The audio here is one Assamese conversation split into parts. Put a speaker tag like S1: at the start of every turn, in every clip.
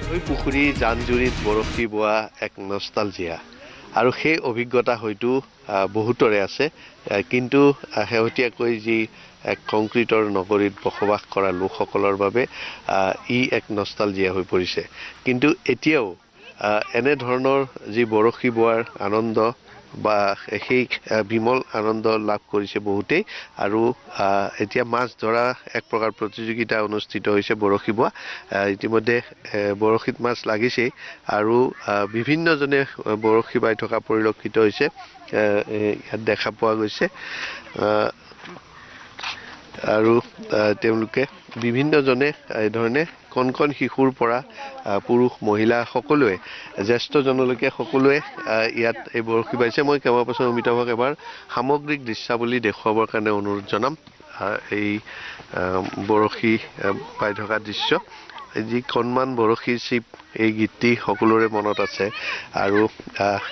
S1: নৈ পুখুৰী জান-জুৰিত বৰশী বোৱা এক নষ্টালজিয়া আৰু সেই অভিজ্ঞতা হয়তো বহুতৰে আছে কিন্তু শেহতীয়াকৈ যি এক কংক্ৰিটৰ নগৰীত বসবাস কৰা লোকসকলৰ বাবে ই এক নষ্টালজিয়া হৈ পৰিছে কিন্তু এতিয়াও এনে ধৰণৰ যি বৰশী বোৱাৰ আনন্দ বা সেই বিমল আনন্দ লাভ কৰিছে বহুতেই আৰু এতিয়া মাছ ধৰা এক প্ৰকাৰ প্ৰতিযোগিতা অনুষ্ঠিত হৈছে বৰশী বোৱা ইতিমধ্যে বৰশীত মাছ লাগিছেই আৰু বিভিন্নজনে বৰশী বাই থকা পৰিলক্ষিত হৈছে ইয়াত দেখা পোৱা গৈছে আৰু তেওঁলোকে বিভিন্নজনে এই ধৰণে কণ কণ শিশুৰ পৰা পুৰুষ মহিলা সকলোৱে জ্যেষ্ঠজনলৈকে সকলোৱে ইয়াত এই বৰশী বাইছে মই কেৱল পাছত অমিতাভক এবাৰ সামগ্ৰিক দৃশ্যাৱলী দেখুৱাবৰ কাৰণে অনুৰোধ জনাম এই বৰশী বাই থকা দৃশ্য যি কণমান বৰশীৰ চিপ এই গীতটি সকলোৰে মনত আছে আৰু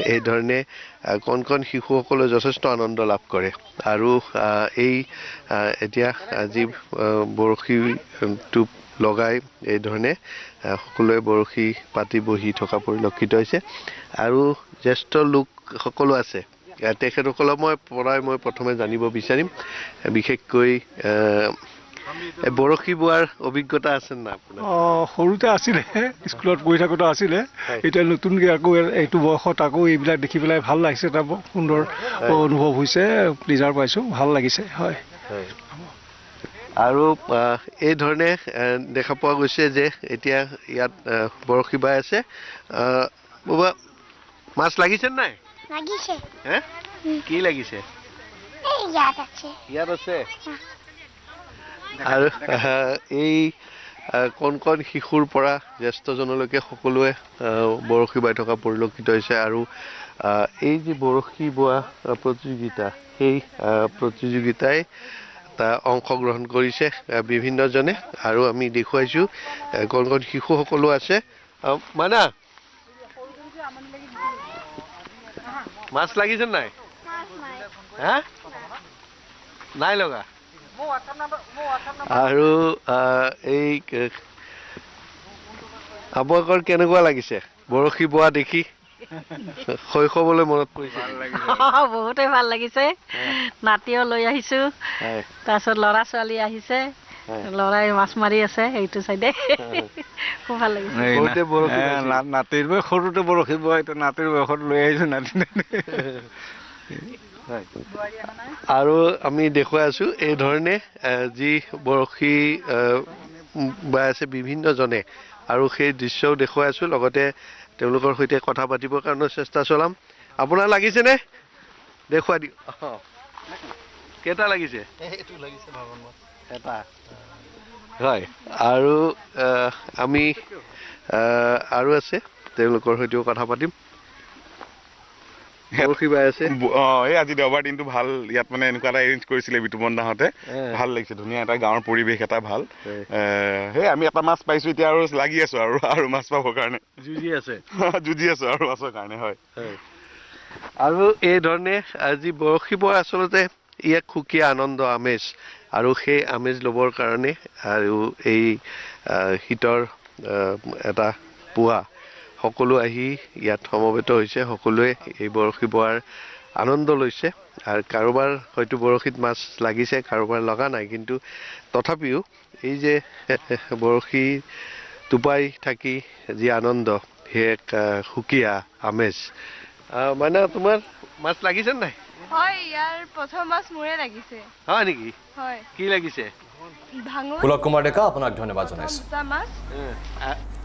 S1: এই ধৰণে কণ কণ শিশুসকলে যথেষ্ট আনন্দ লাভ কৰে আৰু এই এতিয়া যি বৰশী টোপ লগাই এই ধৰণে সকলোৱে বৰশী পাতি বহি থকা পৰিলক্ষিত হৈছে আৰু জ্যেষ্ঠ লোকসকলো আছে তেখেতসকলক মই প্ৰথমে জানিব বিচাৰিম বিশেষকৈ বৰশী বোৱাৰ অভিজ্ঞতা আছে না আপোনাৰ
S2: সৰুতে আছিলে স্কুলত পঢ়ি থাকোঁতে আছিলে এতিয়া নতুনকৈ আকৌ এইটো বয়সত আকৌ এইবিলাক দেখি পেলাই ভাল লাগিছে এটা সুন্দৰ অনুভৱ হৈছে প্লেজাৰ পাইছোঁ ভাল লাগিছে হয়
S1: আৰু এই ধৰণে দেখা পোৱা গৈছে যে এতিয়া ইয়াত বৰশী বাই আছে বাবা মাছ লাগিছে নাই
S3: লাগিছে
S1: হে কি লাগিছে ইয়াত আছে আৰু এই কণ কণ শিশুৰ পৰা জ্যেষ্ঠজনলৈকে সকলোৱে বৰশী বাই থকা পৰিলক্ষিত হৈছে আৰু এই যি বৰশী বোৱা প্ৰতিযোগিতা সেই প্ৰতিযোগিতাই অংশগ্ৰহণ কৰিছে বিভিন্নজনে আৰু আমি দেখুৱাইছোঁ কণ কণ শিশু সকলো আছে মানা মাছ লাগিছে নাই হা নাই লগা আৰু এই আপোনালোকৰ কেনেকুৱা লাগিছে বৰশী বোৱা দেখি শৈশৱলৈ মনত পৰিছে
S4: বহুতেই ভাল লাগিছে নাতিও লৈ আহিছো তাৰপিছত ল'ৰা ছোৱালী আহিছে ল'ৰাই মাছ মাৰি আছে এইটো চাইডে খুব ভাল লাগিছে
S2: নাতিৰ বয়স সৰুতে বৰশী বোৱা এতিয়া নাতিৰ বয়সত লৈ আহিছোঁ নাতি
S1: আৰু আমি দেখুৱাই আছো এই ধৰণে যি বৰশী বাই আছে বিভিন্নজনে আৰু সেই দৃশ্যও দেখুৱাই আছো লগতে তেওঁলোকৰ সৈতে কথা পাতিবৰ কাৰণে চেষ্টা চলাম আপোনাৰ লাগিছেনে দেখুৱাই দিওঁ কেইটা লাগিছে এটা হয় আৰু আমি আৰু আছে তেওঁলোকৰ সৈতেও কথা পাতিম বৰশী বাই আছে
S5: এই আজি দেওবাৰ দিনটো ভাল ইয়াত মানে এনেকুৱা এটা এৰেঞ্জ কৰিছিলে বিতুপন দাহঁতে ভাল লাগিছে ধুনীয়া এটা গাঁৱৰ পৰিৱেশ এটা ভাল সেই আমি এটা মাছ পাইছো এতিয়া আৰু লাগি আছো আৰু মাছ পাবৰ কাৰণে
S1: যুঁজি আছো
S5: আৰু মাছৰ কাৰণে হয়
S1: আৰু এই ধৰণে আজি বৰশী বোৱা আচলতে ই এক সুকীয়া আনন্দ আমেজ আৰু সেই আমেজ ল'বৰ কাৰণে আৰু এই শীতৰ এটা পুৱা সকলো আহি ইয়াত সমবেত হৈছে সকলোৱে এই বৰশী বোৱাৰ আনন্দ লৈছে আৰু কাৰোবাৰ হয়তো বৰশীত মাছ লাগিছে কাৰোবাৰ লগা নাই কিন্তু তথাপিও এই যে বৰশী টোপাই থাকি যি আনন্দ সেই এক সুকীয়া আমেজ মানে তোমাৰ মাছ লাগিছে নাই
S6: হয় ইয়াৰ প্ৰথম মাছ মোৰে লাগিছে
S1: হয় নেকি
S6: হয়
S1: কি লাগিছে
S6: ভাঙোন
S7: পুলক কুমাৰ ডেকা আপোনাক ধন্যবাদ জনাইছো
S6: মাছ